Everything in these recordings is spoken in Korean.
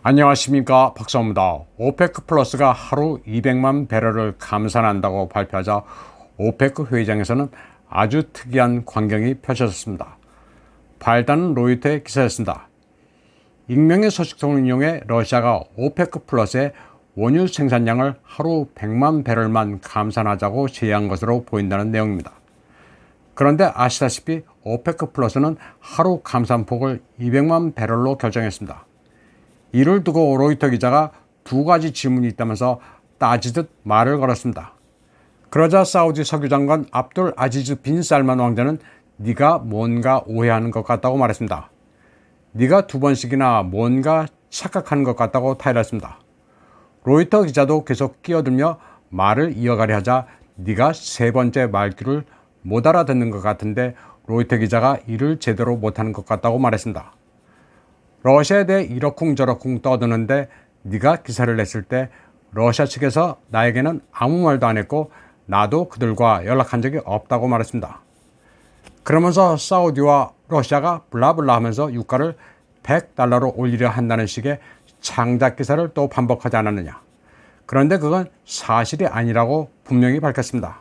안녕하십니까, 박사입니다. 오페크 플러스가 하루 200만 배럴을 감산한다고 발표하자 오페크 회의장에서는 아주 특이한 광경이 펼쳐졌습니다. 발단은 로이터의 기사였습니다. 익명의 소식통을 이용해 러시아가 오페크 플러스의 원유 생산량을 하루 100만 배럴만 감산하자고 제의한 것으로 보인다는 내용입니다. 그런데 아시다시피 오페크 플러스는 하루 감산폭을 200만 배럴로 결정했습니다. 이를 두고 로이터 기자가 두 가지 질문이 있다면서 따지듯 말을 걸었습니다. 그러자 사우디 석유장관 압둘 아지즈 빈 살만 왕자는 네가 뭔가 오해하는 것 같다고 말했습니다. 네가 두 번씩이나 뭔가 착각하는 것 같다고 타일했습니다. 로이터 기자도 계속 끼어들며 말을 이어가려 하자 네가 세 번째 말귀를 못 알아듣는 것 같은데 로이터 기자가 이를 제대로 못하는 것 같다고 말했습니다. 러시아에 대해 이러쿵저러쿵 떠드는데 네가 기사를 냈을 때 러시아 측에서 나에게는 아무 말도 안 했고 나도 그들과 연락한 적이 없다고 말했습니다. 그러면서 사우디와 러시아가 블라블라 하면서 유가를 $100로 올리려 한다는 식의 창작 기사를 또 반복하지 않았느냐. 그런데 그건 사실이 아니라고 분명히 밝혔습니다.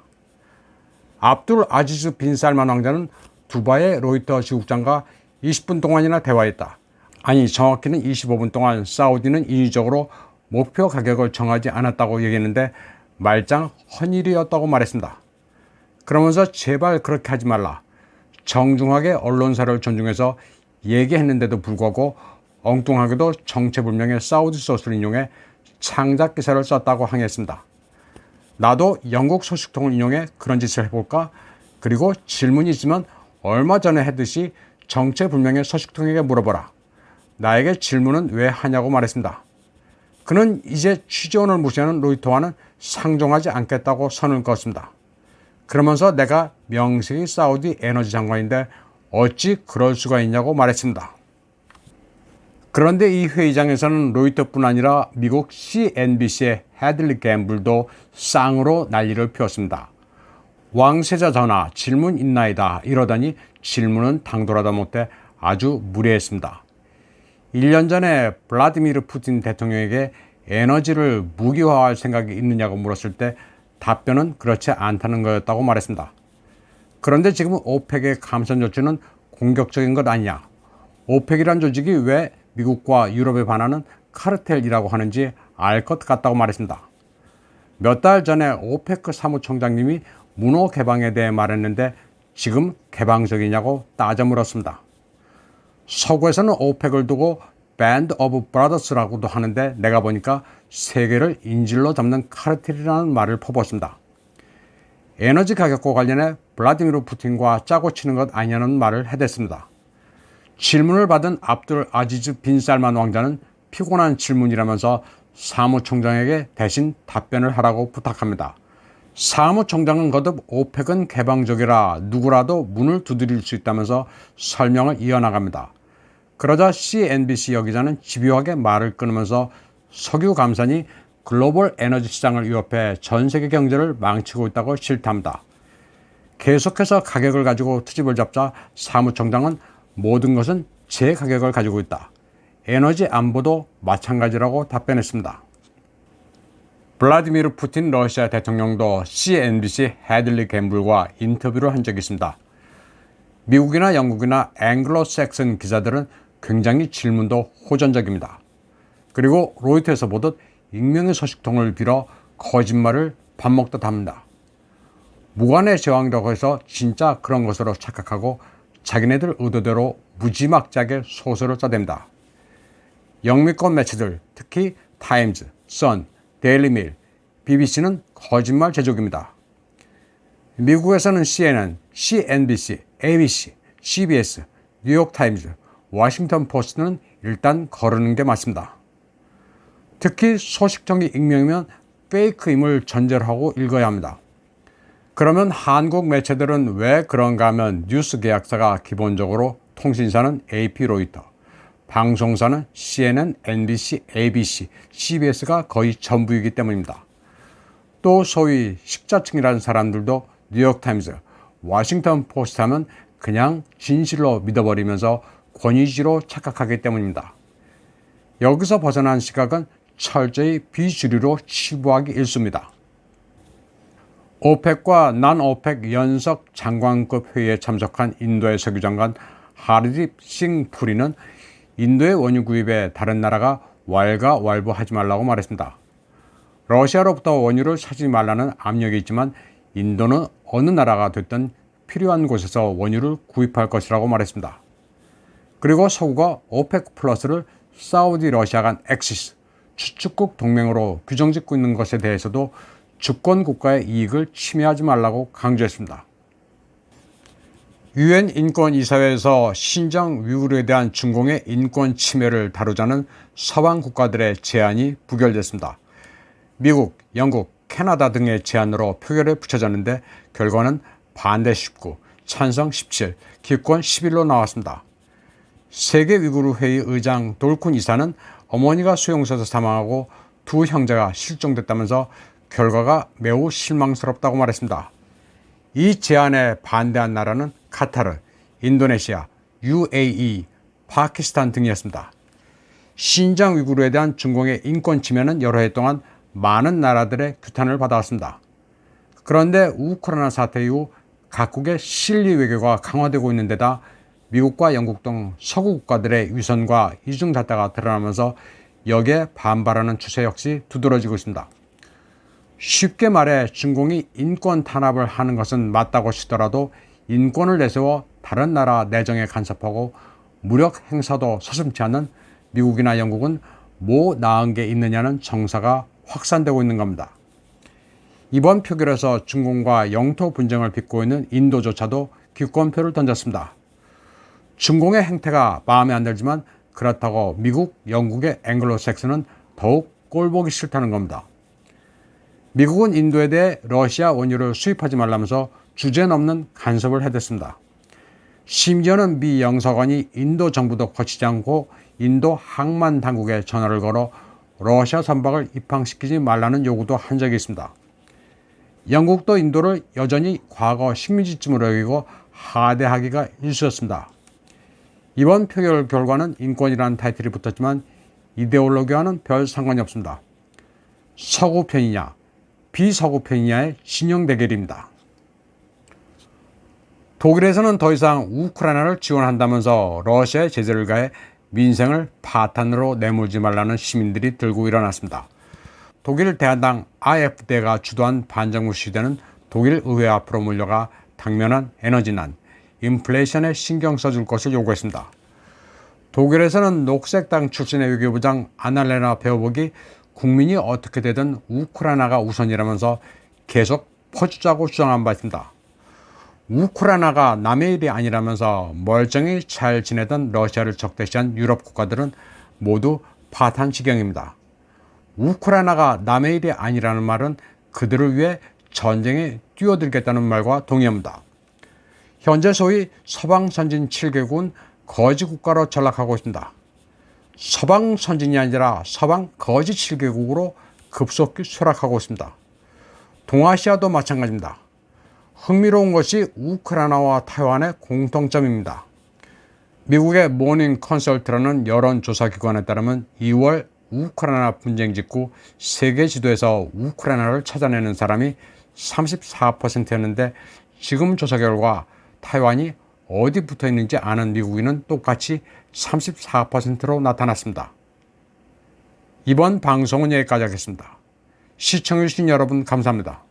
압둘 아지즈 빈 살만 왕자는 두바이의 로이터 지국장과 20분 동안이나 대화했다. 아니, 정확히는 25분 동안 사우디는 인위적으로 목표 가격을 정하지 않았다고 얘기했는데 말짱 헌일이었다고 말했습니다. 그러면서 제발 그렇게 하지 말라. 정중하게 언론사를 존중해서 얘기했는데도 불구하고 엉뚱하게도 정체불명의 사우디 소스를 인용해 창작 기사를 썼다고 항의했습니다. 나도 영국 소식통을 인용해 그런 짓을 해볼까? 그리고 질문이 있으면 얼마 전에 했듯이 정체불명의 소식통에게 물어보라. 나에게 질문은 왜 하냐고 말했습니다. 그는 이제 취재원을 무시하는 로이터와는 상종하지 않겠다고 선을 그었습니다. 그러면서 내가 명색이 사우디 에너지 장관인데 어찌 그럴 수가 있냐고 말했습니다. 그런데 이 회의장에서는 로이터뿐 아니라 미국 CNBC의 헤들리 갬블도 쌍으로 난리를 피웠습니다. 왕세자 전하 질문 있나이다 이러다니 질문은 당돌하다 못해 아주 무례했습니다. 1년 전에 블라디미르 푸틴 대통령에게 에너지를 무기화할 생각이 있느냐고 물었을 때 답변은 그렇지 않다는 거였다고 말했습니다. 그런데 지금 오펙의 감산 조치는 공격적인 것 아니냐. 오펙이란 조직이 왜 미국과 유럽에 반하는 카르텔이라고 하는지 알 것 같다고 말했습니다. 몇 달 전에 오페크 사무총장님이 문호 개방에 대해 말했는데 지금 개방적이냐고 따져 물었습니다. 서구에서는 오펙을 두고 밴드 오브 브라더스라고도 하는데 내가 보니까 세계를 인질로 잡는 카르텔이라는 말을 퍼부었습니다. 에너지 가격과 관련해 블라디미르 푸틴과 짜고 치는 것 아니냐는 말을 해댔습니다. 질문을 받은 압둘 아지즈 빈 살만 왕자는 피곤한 질문이라면서 사무총장에게 대신 답변을 하라고 부탁합니다. 사무총장은 거듭 오펙은 개방적이라 누구라도 문을 두드릴 수 있다면서 설명을 이어나갑니다. 그러자 CNBC 여기자는 집요하게 말을 끊으면서 석유 감산이 글로벌 에너지 시장을 위협해 전 세계 경제를 망치고 있다고 실토합니다. 계속해서 가격을 가지고 트집을 잡자 사무총장은 모든 것은 제 가격을 가지고 있다. 에너지 안보도 마찬가지라고 답변했습니다. 블라디미르 푸틴 러시아 대통령도 CNBC 헤들리 갬블과 인터뷰를 한 적이 있습니다. 미국이나 영국이나 앵글로색슨 기자들은 굉장히 질문도 호전적입니다. 그리고 로이터에서 보듯 익명의 소식통을 빌어 거짓말을 밥 먹듯 합니다. 무관의 제왕이라고 해서 진짜 그런 것으로 착각하고 자기네들 의도대로 무지막지하게 소설을 써댑니다. 영미권 매체들, 특히 타임즈, 선, 데일리메일, BBC는 거짓말 제조기입니다. 미국에서는 CNN, CNBC, ABC, CBS, 뉴욕타임즈, 워싱턴 포스트는 일단 거르는 게 맞습니다. 특히 소식통이 익명이면 페이크임을 전제로 하고 읽어야 합니다. 그러면 한국 매체들은 왜 그런가 하면 뉴스 계약사가 기본적으로 통신사는 AP 로이터, 방송사는 CNN, NBC, ABC, CBS가 거의 전부이기 때문입니다. 또 소위 식자층이라는 사람들도 뉴욕타임즈, 워싱턴 포스트 하면 그냥 진실로 믿어버리면서 권위주의로 착각하기 때문입니다. 여기서 벗어난 시각은 철저히 비주류로 치부하기 일쑤입니다. 오펙과 난오펙 연석 장관급 회의에 참석한 인도의 석유장관 하르딥 싱 푸리는 인도의 원유 구입에 다른 나라가 왈가왈부하지 말라고 말했습니다. 러시아로부터 원유를 사지 말라는 압력이 있지만 인도는 어느 나라가 됐든 필요한 곳에서 원유를 구입할 것이라고 말했습니다. 그리고 서구가 오펙 플러스를 사우디 러시아 간 엑시스, 추축국 동맹으로 규정짓고 있는 것에 대해서도 주권 국가의 이익을 침해하지 말라고 강조했습니다. 유엔 인권이사회에서 신장 위구르에 대한 중공의 인권 침해를 다루자는 서방 국가들의 제안이 부결됐습니다. 미국, 영국, 캐나다 등의 제안으로 표결에 붙여졌는데 결과는 반대 19, 찬성 17, 기권 11로 나왔습니다. 세계 위구르 회의 의장 돌쿤 이사는 어머니가 수용소에서 사망하고 두 형제가 실종됐다면서 결과가 매우 실망스럽다고 말했습니다. 이 제안에 반대한 나라는 카타르, 인도네시아, UAE, 파키스탄 등이었습니다. 신장 위구르에 대한 중공의 인권 침해는 여러 해 동안 많은 나라들의 규탄을 받아왔습니다. 그런데 우크라이나 사태 이후 각국의 실리 외교가 강화되고 있는 데다 미국과 영국 등 서구 국가들의 위선과 이중잣대가 드러나면서 여기에 반발하는 추세 역시 두드러지고 있습니다. 쉽게 말해 중공이 인권 탄압을 하는 것은 맞다고 치더라도 인권을 내세워 다른 나라 내정에 간섭하고 무력 행사도 서슴지 않는 미국이나 영국은 뭐 나은 게 있느냐는 정사가 확산되고 있는 겁니다. 이번 표결에서 중공과 영토 분쟁을 빚고 있는 인도조차도 기권표를 던졌습니다. 중공의 행태가 마음에 안 들지만 그렇다고 미국, 영국의 앵글로색슨은 더욱 꼴보기 싫다는 겁니다. 미국은 인도에 대해 러시아 원유를 수입하지 말라면서 주제넘는 간섭을 해댔습니다. 심지어는 미 영사관이 인도 정부도 거치지 않고 인도 항만 당국에 전화를 걸어 러시아 선박을 입항시키지 말라는 요구도 한 적이 있습니다. 영국도 인도를 여전히 과거 식민지쯤으로 여기고 하대하기가 일쑤였습니다. 이번 표결 결과는 인권이라는 타이틀이 붙었지만 이데올로기와는 별 상관이 없습니다. 서구 편이냐 비서구 편이냐의 진영 대결입니다. 독일에서는 더 이상 우크라이나를 지원한다면서 러시아에 제재를 가해 민생을 파탄으로 내몰지 말라는 시민들이 들고 일어났습니다. 독일 대한당 AfD가 주도한 반정부 시대는 독일 의회 앞으로 몰려가 당면한 에너지난, 인플레이션에 신경 써줄 것을 요구했습니다. 독일에서는 녹색당 출신의 외교부장 아날레나 베어복이 국민이 어떻게 되든 우크라이나가 우선이라면서 계속 퍼주자고 주장한 바 있습니다. 우크라이나가 남의 일이 아니라면서 멀쩡히 잘 지내던 러시아를 적대시한 유럽 국가들은 모두 파탄 지경입니다. 우크라이나가 남의 일이 아니라는 말은 그들을 위해 전쟁에 뛰어들겠다는 말과 동의합니다. 현재 소위 서방 선진 7개국은 거지 국가로 전락하고 있습니다. 서방 선진이 아니라 서방 거지 7개국으로 급속히 쇠락하고 있습니다. 동아시아도 마찬가지입니다. 흥미로운 것이 우크라이나와 타이완의 공통점입니다. 미국의 모닝 컨설트라는 여론조사기관에 따르면 2월 우크라이나 분쟁 직후 세계 지도에서 우크라이나를 찾아내는 사람이 34%였는데 지금 조사 결과 타이완이 어디 붙어 있는지 아는 미국인은 똑같이 34%로 나타났습니다. 이번 방송은 여기까지 하겠습니다. 시청해주신 여러분 감사합니다.